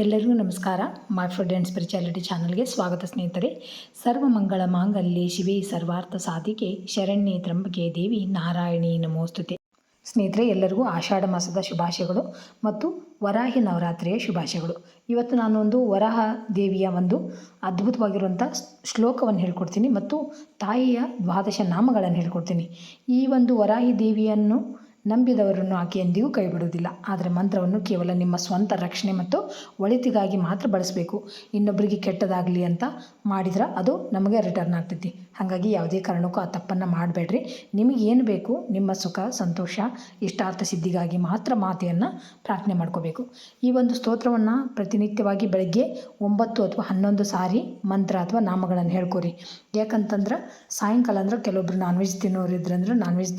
ಎಲ್ಲರಿಗೂ ನಮಸ್ಕಾರ. My food and spirituality ಚಾನಲ್ಗೆ ಸ್ವಾಗತ ಸ್ನೇಹಿತರೆ. ಸರ್ವಮಂಗಳ ಮಾಂಗಲ್ಯೆ ಶಿವೆ ಸರ್ವಾರ್ಥ ಸಾಧಿಕೆ ಶರಣ್ಯೆ ತ್ರ್ಯಂಬಕೆ ದೇವಿ ನಾರಾಯಣಿ ನಮೋಸ್ತುತೆ. ಸ್ನೇಹಿತರೆ, ಎಲ್ಲರಿಗೂ ಆಷಾಢ ಮಾಸದ ಶುಭಾಶಯಗಳು ಮತ್ತು ವರಾಹಿ ನವರಾತ್ರಿಯ ಶುಭಾಶಯಗಳು. ಇವತ್ತು ನಾನು ಒಂದು ವರಾಹ ದೇವಿಯ ಒಂದು ಅದ್ಭುತವಾಗಿರುವಂಥ ಶ್ಲೋಕವನ್ನು ಹೇಳ್ಕೊಡ್ತೀನಿ ಮತ್ತು ತಾಯಿಯ ದ್ವಾದಶ ನಾಮಗಳನ್ನು ಹೇಳ್ಕೊಡ್ತೀನಿ. ಈ ಒಂದು ವರಾಹಿ ದೇವಿಯನ್ನು ನಂಬಿದವರನ್ನು ಆಕೆ ಎಂದಿಗೂ ಕೈ ಬಿಡುವುದಿಲ್ಲ. ಆದರೆ ಮಂತ್ರವನ್ನು ಕೇವಲ ನಿಮ್ಮ ಸ್ವಂತ ರಕ್ಷಣೆ ಮತ್ತು ಒಳಿತಿಗಾಗಿ ಮಾತ್ರ ಬಳಸಬೇಕು. ಇನ್ನೊಬ್ಬರಿಗೆ ಕೆಟ್ಟದಾಗಲಿ ಅಂತ ಮಾಡಿದ್ರೆ ಅದು ನಮಗೆ ರಿಟರ್ನ್ ಆಗ್ತೈತಿ. ಹಾಗಾಗಿ ಯಾವುದೇ ಕಾರಣಕ್ಕೂ ಆ ತಪ್ಪನ್ನು ಮಾಡಬೇಡ್ರಿ. ನಿಮಗೇನು ಬೇಕು, ನಿಮ್ಮ ಸುಖ ಸಂತೋಷ ಇಷ್ಟಾರ್ಥ ಸಿದ್ಧಿಗಾಗಿ ಮಾತ್ರ ಮಾತೆಯನ್ನು ಪ್ರಾರ್ಥನೆ ಮಾಡ್ಕೋಬೇಕು. ಈ ಒಂದು ಸ್ತೋತ್ರವನ್ನು ಪ್ರತಿನಿತ್ಯವಾಗಿ ಬೆಳಗ್ಗೆ 9 ಅಥವಾ 11 ಸಾರಿ ಮಂತ್ರ ಅಥವಾ ನಾಮಗಳನ್ನು ಹೇಳ್ಕೊರಿ. ಯಾಕಂತಂದ್ರೆ ಸಾಯಂಕಾಲ ಅಂದ್ರೆ ಕೆಲವೊಬ್ರು ನಾನ್ ವೆಜ್ ತಿನ್ನೋರು ಇದ್ರಂದ್ರೆ ನಾನ್ ವೆಜ್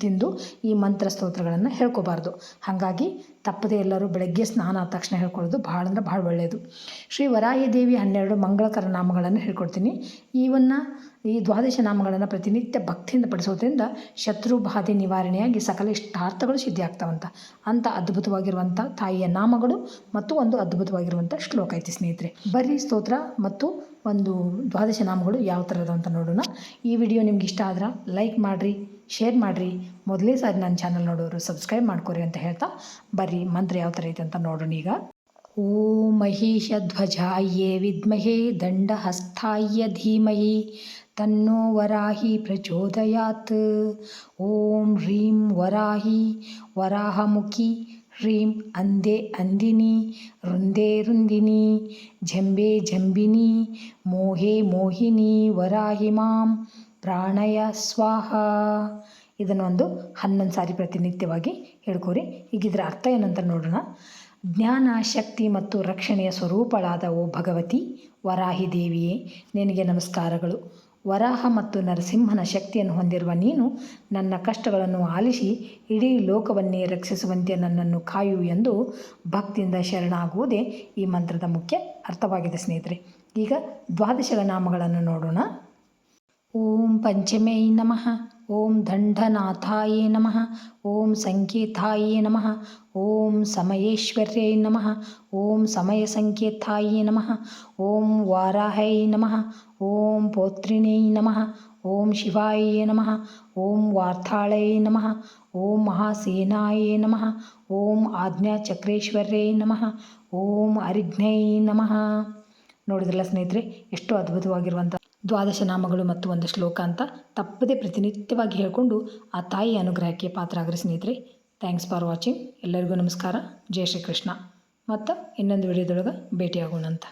ತಿಂದು ಈ ಮಂತ್ರ ಸ್ತೋತ್ರಗಳನ್ನು ಹೇಳ್ಕೋಬಾರ್ದು. ಹಾಗಾಗಿ ತಪ್ಪದೆ ಎಲ್ಲರೂ ಬೆಳಗ್ಗೆ ಸ್ನಾನ ಆದ ತಕ್ಷಣ ಹೇಳ್ಕೊಳ್ಳೋದು ಭಾಳ ಅಂದ್ರೆ ಭಾಳ ಒಳ್ಳೆಯದು. ಶ್ರೀ ವರಾಹಿ ದೇವಿ 12 ಮಂಗಳಕರ ನಾಮಗಳನ್ನು ಹೇಳ್ಕೊಡ್ತೀನಿ. ಈ ದ್ವಾದಶ ನಾಮಗಳನ್ನು ಪ್ರತಿನಿತ್ಯ ಭಕ್ತಿಯಿಂದ ಪಡಿಸೋದ್ರಿಂದ ಶತ್ರು ಬಾಧೆ ನಿವಾರಣೆಯಾಗಿ ಸಕಲ ಇಷ್ಟಾರ್ಥಗಳು ಸಿದ್ಧಿ ಆಗ್ತಾವಂತ. ಅಂಥ ಅದ್ಭುತವಾಗಿರುವಂಥ ತಾಯಿಯ ನಾಮಗಳು ಮತ್ತು ಒಂದು ಅದ್ಭುತವಾಗಿರುವಂಥ ಶ್ಲೋಕ ಐತಿ ಸ್ನೇಹಿತರೆ. ಬರ್ರಿ ಸ್ತೋತ್ರ ಮತ್ತು ಒಂದು ದ್ವಾದಶ ನಾಮಗಳು ಯಾವ ಥರದ ಅಂತ ನೋಡೋಣ. ಈ ವಿಡಿಯೋ ನಿಮ್ಗೆ ಇಷ್ಟ ಆದ್ರೆ ಲೈಕ್ ಮಾಡಿರಿ, ಶೇರ್ ಮಾಡಿರಿ. ಮೊದಲೇ ಸಾರಿ ನನ್ನ ಚಾನಲ್ ನೋಡೋರು ಸಬ್ಸ್ಕ್ರೈಬ್ ಮಾಡ್ಕೊರಿ ಅಂತ ಹೇಳ್ತಾ ಬರ್ರಿ ಮಂತ್ರ ಯಾವ ಥರ ಐತೆ ಅಂತ ನೋಡೋಣ. ಈಗ ಓಂ ಮಹಿಷಧ್ವಜಾಯೇ ವಿದ್ಮಹೇ ದಂಡಹಸ್ತಾಯ ಧೀಮಹಿ ತನ್ನೋ ವರಾಹಿ ಪ್ರಚೋದಯಾತ್. ಓಂ ಹ್ರೀಂ ವರಾಹಿ ವರಾಹಮುಖಿ ಹ್ರೀಂ ಅಂದೆ ಅಂದಿನಿ ರುಂದೆ ರುಂದಿನಿ ಝಂಬೆ ಝಂಬಿನಿ ಮೋಹೆ ಮೋಹಿನಿ ವರಾಹಿ ಮಾಂ ಪ್ರಾಣಯ ಸ್ವಾಹ. ಇದನ್ನು ಒಂದು 11 ಸಾರಿ ಪ್ರತಿನಿತ್ಯವಾಗಿ ಹೇಳ್ಕೊರಿ. ಈಗ ಇದರ ಅರ್ಥ ಏನಂತ ನೋಡೋಣ. ಜ್ಞಾನ, ಶಕ್ತಿ ಮತ್ತು ರಕ್ಷಣೆಯ ಸ್ವರೂಪಳಾದ ಓ ಭಗವತಿ ವರಾಹಿ ದೇವಿಯೇ, ನಿನಗೆ ನಮಸ್ಕಾರಗಳು. ವರಾಹ ಮತ್ತು ನರಸಿಂಹನ ಶಕ್ತಿಯನ್ನು ಹೊಂದಿರುವ ನೀನು ನನ್ನ ಕಷ್ಟಗಳನ್ನು ಆಲಿಸಿ ಇಡೀ ಲೋಕವನ್ನೇ ರಕ್ಷಿಸುವಂತೆ ನನ್ನನ್ನು ಕಾಯು ಎಂದು ಭಕ್ತಿಯಿಂದ ಶರಣಾಗುವುದೇ ಈ ಮಂತ್ರದ ಮುಖ್ಯ ಅರ್ಥವಾಗಿದೆ ಸ್ನೇಹಿತರೆ. ಈಗ ದ್ವಾದಶ ನಾಮಗಳನ್ನು ನೋಡೋಣ. ಓಂ ಪಂಚಮೇ ನಮಃ. ಓಂ ದಂಡನಾಥಾಯೇ ನಮಃ. ಓಂ ಸಂಕೇತಾಯೇ ನಮಃ. ಓಂ ಸಮಯೇಶ್ವರ್ಯೈ ನಮಃ. ಓಂ ಸಮಯ ಸಂಕೇತಾಯೇ ನಮಃ. ಓಂ ವಾರಾಹೈ ನಮಃ. ಓಂ ಪೌತ್ರಿಣೈ ನಮಃ. ಓಂ ಶಿವಾಯೇ ನಮಃ. ಓಂ ವಾರ್ತಾಳೈ ನಮಃ. ಓಂ ಮಹಾಸೇನಾಯೇ ನಮಃ. ಓಂ ಆಜ್ಞಾಚಕ್ರೇಶ್ವರ್ಯೈ ನಮಃ. ಓಂ ಅರಿಘ್ನೈ ನಮಃ. ನೋಡಿದ್ರಲ್ಲ ಸ್ನೇಹಿತರೆ, ಎಷ್ಟು ಅದ್ಭುತವಾಗಿರುವಂಥ ದ್ವಾದಶ ನಾಮಗಳು ಮತ್ತು ಒಂದು ಶ್ಲೋಕ ಅಂತ ತಪ್ಪದೆ ಪ್ರತಿನಿತ್ಯವಾಗಿ ಹೇಳಿಕೊಂಡು ಆ ತಾಯಿಯ ಅನುಗ್ರಹಕ್ಕೆ ಪಾತ್ರ ಆಗ್ರಿ ಸ್ನೇಹಿತರೆ. Thanks for watching. ಎಲ್ಲರಿಗೂ ನಮಸ್ಕಾರ. ಜೈ ಶ್ರೀ ಕೃಷ್ಣ. ಮತ್ತು ಇನ್ನೊಂದು ವಿಡಿಯೋದೊಳಗೆ ಭೇಟಿಯಾಗೋಣ ಅಂತ.